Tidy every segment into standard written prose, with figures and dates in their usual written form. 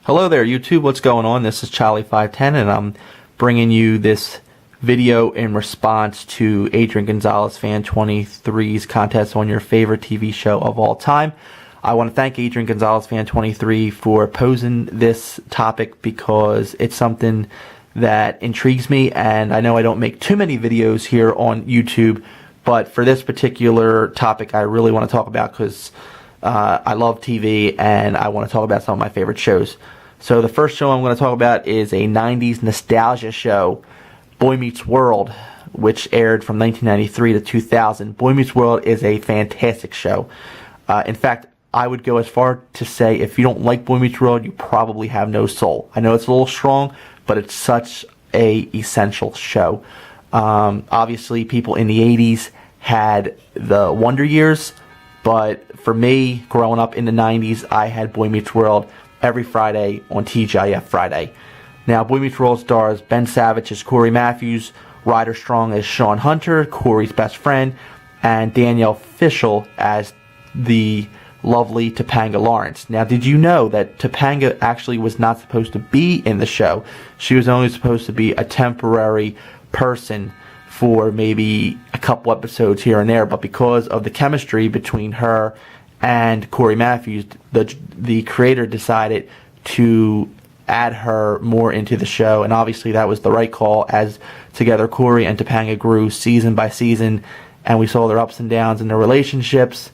Hello there, YouTube. What's going on? This is Charlie510, and I'm bringing you this video in response to adriangonzalezfan23's contest on your favorite TV show of all time. I want to thank adriangonzalezfan23 for posing this topic because it's something that intrigues me, and I know I don't make too many videos here on YouTube, but for this particular topic I really want to talk about because I love TV and I want to talk about some of my favorite shows. So the first show I'm going to talk about is a 90s nostalgia show, Boy Meets World, which aired from 1993 to 2000. Boy Meets World is a fantastic show. In fact, I would go as far to say if you don't like Boy Meets World, you probably have no soul. I know it's a little strong, but it's such a essential show. Obviously, people in the 80s had the Wonder Years, but for me, growing up in the 90s, I had Boy Meets World every Friday on TGIF Friday. Now, Boy Meets World stars Ben Savage as Corey Matthews, Ryder Strong as Sean Hunter, Corey's best friend, and Danielle Fishel as the lovely Topanga Lawrence. Now, did you know that Topanga actually was not supposed to be in the show? She was only supposed to be a temporary person for maybe a couple episodes here and there, but because of the chemistry between her and Corey Matthews, the creator decided to add her more into the show, and obviously that was the right call, as together Corey and Topanga grew season by season, and we saw their ups and downs in their relationships.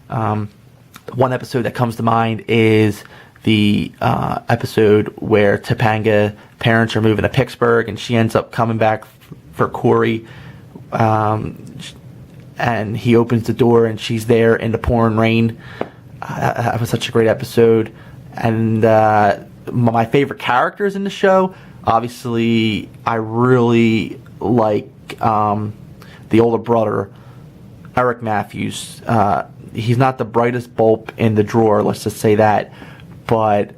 One episode that comes to mind is the episode where Topanga parents are moving to Pittsburgh, and she ends up coming back for Corey, and he opens the door and she's there in the pouring rain. That was such a great episode. And my favorite characters in the show, obviously I really like the older brother, Eric Matthews. He's not the brightest bulb in the drawer, let's just say that, but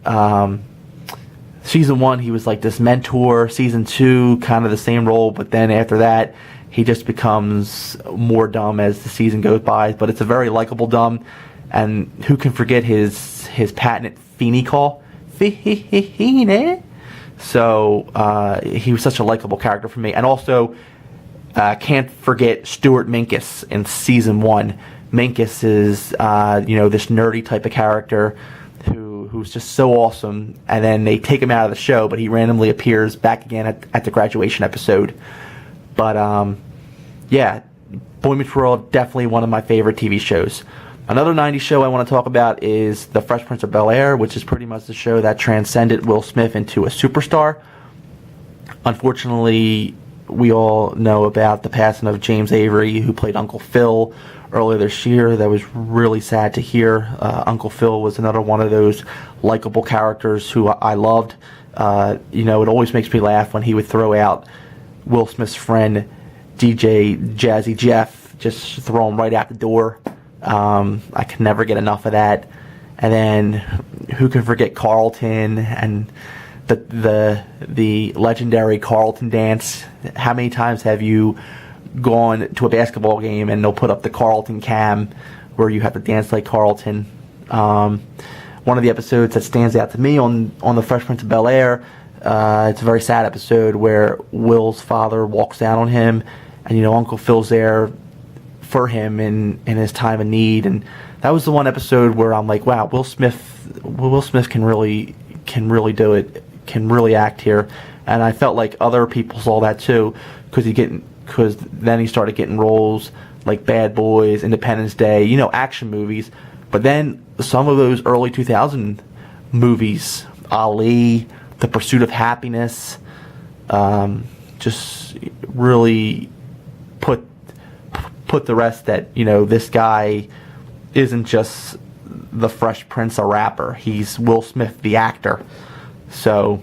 season 1 he was like this mentor. Season 2 kind of the same role, but then after that he just becomes more dumb as the season goes by, but it's a very likable dumb. And who can forget his patented Feeny call? Feeny. So he was such a likable character for me. And also can't forget Stuart Minkus in season 1. Minkus is this nerdy type of character who's just so awesome, and then they take him out of the show, but he randomly appears back again at the graduation episode. But yeah, Boy Meets World, definitely one of my favorite TV shows. Another 90s show I want to talk about is The Fresh Prince of Bel-Air, which is pretty much the show that transcended Will Smith into a superstar. Unfortunately, we all know about the passing of James Avery, who played Uncle Phil earlier this year. That was really sad to hear. Uncle Phil was another one of those likable characters who I loved. It always makes me laugh when he would throw out Will Smith's friend, DJ Jazzy Jeff, just throw him right out the door. I could never get enough of that. And then who can forget Carlton and the legendary Carlton dance? How many times have you gone to a basketball game and they'll put up the Carlton cam where you have to dance like Carlton? One of the episodes that stands out to me on The Fresh Prince of Bel-Air, it's a very sad episode where Will's father walks down on him, and Uncle Phil's there for him in his time of need. And that was the one episode where I'm like, wow, Will Smith can really do it, can really act here. And I felt like other people saw that too, because then he started getting roles like Bad Boys, Independence Day, action movies. But then some of those early 2000 movies, Ali, The Pursuit of Happiness, just really put the rest that this guy isn't just the Fresh Prince, a rapper. He's Will Smith, the actor. So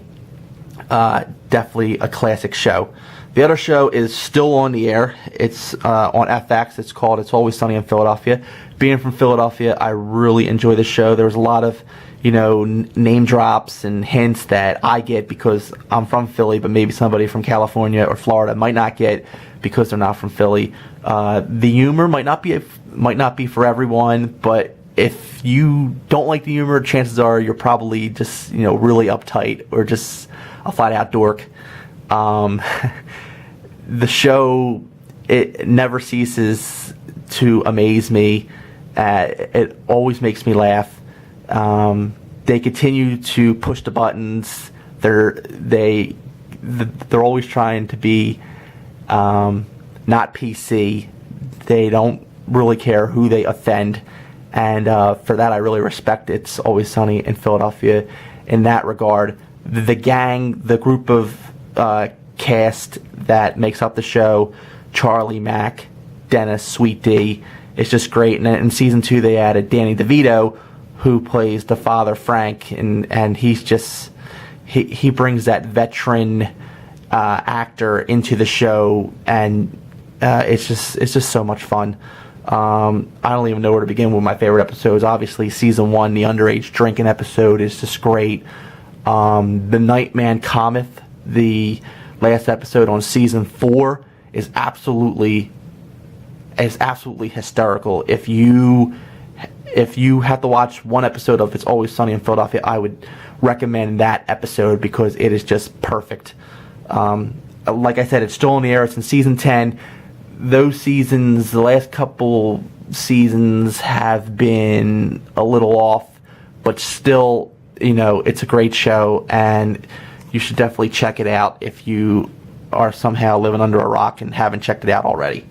definitely a classic show. The other show is still on the air. It's on FX. It's called It's Always Sunny in Philadelphia. Being from Philadelphia, I really enjoy the show. There was a lot of name drops and hints that I get because I'm from Philly, but maybe somebody from California or Florida might not get because they're not from Philly. The humor might not be for everyone, but if you don't like the humor, chances are you're probably just, really uptight or just a flat out dork. The show, it never ceases to amaze me. It always makes me laugh. They continue to push the buttons. They're always trying to be not PC. They don't really care who they offend, and for that I really respect It's Always Sunny in Philadelphia in that regard. The gang, the group of cast that makes up the show, Charlie, Mac, Dennis, Sweet D, it's just great. And in season 2 they added Danny DeVito, who plays the father Frank, and he's just he brings that veteran actor into the show, and it's just so much fun. I don't even know where to begin with my favorite episodes. Obviously, season 1, the underage drinking episode, is just great. The Nightman Cometh, the last episode on season 4, is absolutely hysterical. If you have to watch one episode of It's Always Sunny in Philadelphia, I would recommend that episode because it is just perfect. Like I said, it's still on the air. It's in season 10. Those seasons, the last couple seasons, have been a little off, but still, it's a great show, and you should definitely check it out if you are somehow living under a rock and haven't checked it out already.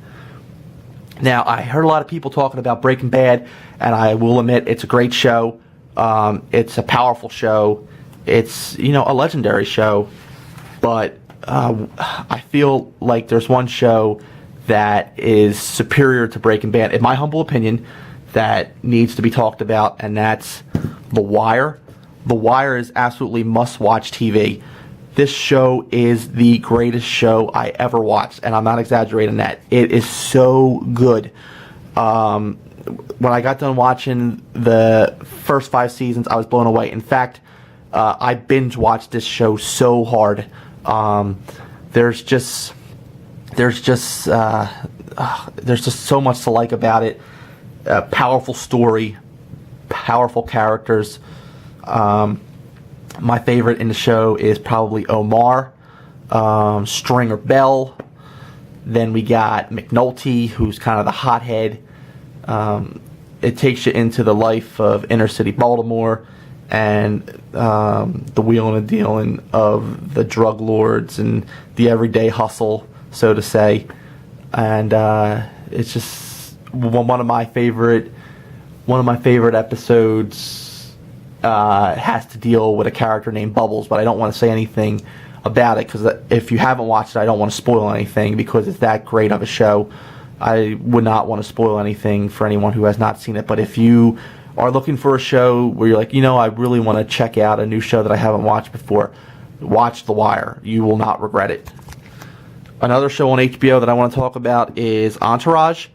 Now, I heard a lot of people talking about Breaking Bad, and I will admit it's a great show. It's a powerful show. It's, a legendary show. But I feel like there's one show that is superior to Breaking Bad, in my humble opinion, that needs to be talked about, and that's The Wire. The Wire is absolutely must-watch TV. This show is the greatest show I ever watched, and I'm not exaggerating that. It is so good. When I got done watching the first 5 seasons, I was blown away. In fact, I binge-watched this show so hard. There's just so much to like about it. Powerful story, powerful characters. My favorite in the show is probably Omar, Stringer Bell. Then we got McNulty, who's kind of the hothead. It takes you into the life of inner city Baltimore and the wheeling and dealing of the drug lords and the everyday hustle, so to say. And it's just one of my favorite episodes. Has to deal with a character named Bubbles, but I don't want to say anything about it because if you haven't watched it, I don't want to spoil anything because it's that great of a show. I would not want to spoil anything for anyone who has not seen it. But if you are looking for a show where you're like, I really want to check out a new show that I haven't watched before, watch The Wire. You will not regret it. Another show on HBO that I want to talk about is Entourage.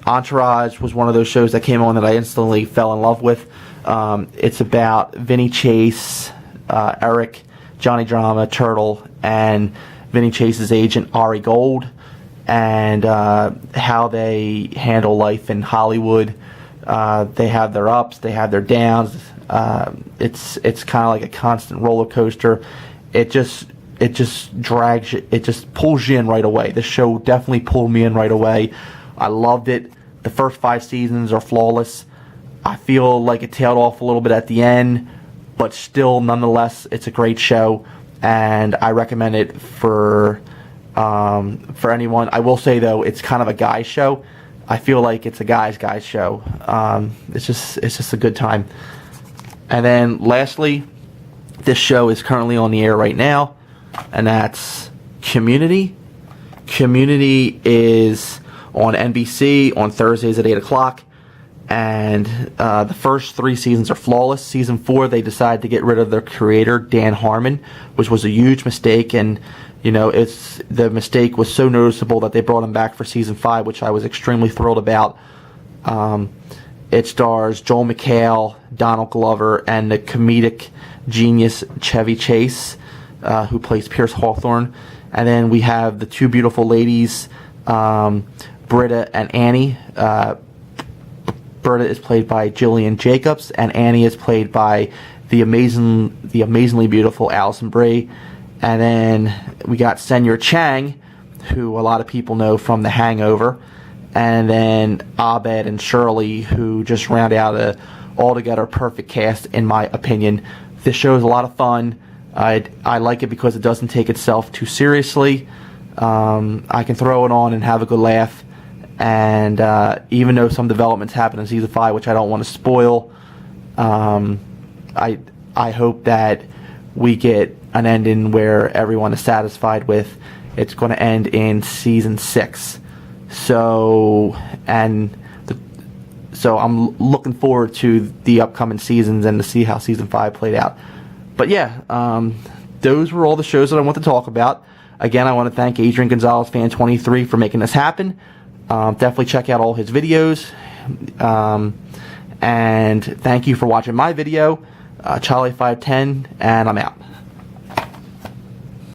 Entourage was one of those shows that came on that I instantly fell in love with. It's about Vinny Chase, Eric, Johnny Drama, Turtle, and Vinny Chase's agent Ari Gold, and how they handle life in Hollywood. They have their ups, they have their downs. It's kind of like a constant roller coaster. It just drags you, it just pulls you in right away. This show definitely pulled me in right away. I loved it. The first 5 seasons are flawless. I feel like it tailed off a little bit at the end, but still, nonetheless, it's a great show, and I recommend it for anyone. I will say though, it's kind of a guy's show. I feel like it's a guy's show. It's just a good time. And then lastly, this show is currently on the air right now, and that's Community. Community is on NBC on Thursdays at 8 o'clock. And the first 3 seasons are flawless. Season 4, they decided to get rid of their creator, Dan Harmon, which was a huge mistake. And, the mistake was so noticeable that they brought him back for season 5, which I was extremely thrilled about. It stars Joel McHale, Donald Glover, and the comedic genius Chevy Chase, who plays Pierce Hawthorne. And then we have the 2 beautiful ladies, Britta and Annie. Berta is played by Jillian Jacobs, and Annie is played by the amazingly beautiful Alison Brie. And then we got Senor Chang, who a lot of people know from The Hangover, and then Abed and Shirley, who just round out a altogether perfect cast, in my opinion. This show is a lot of fun. I like it because it doesn't take itself too seriously. I can throw it on and have a good laugh. And even though some developments happen in season 5, which I don't want to spoil, I hope that we get an ending where everyone is satisfied with. It's going to end in season 6. So I'm looking forward to the upcoming seasons and to see how season 5 played out. But yeah, those were all the shows that I want to talk about. Again, I want to thank Adrian Gonzalez-Fan23 for making this happen. Definitely check out all his videos. And thank you for watching my video. Charlie510, and I'm out.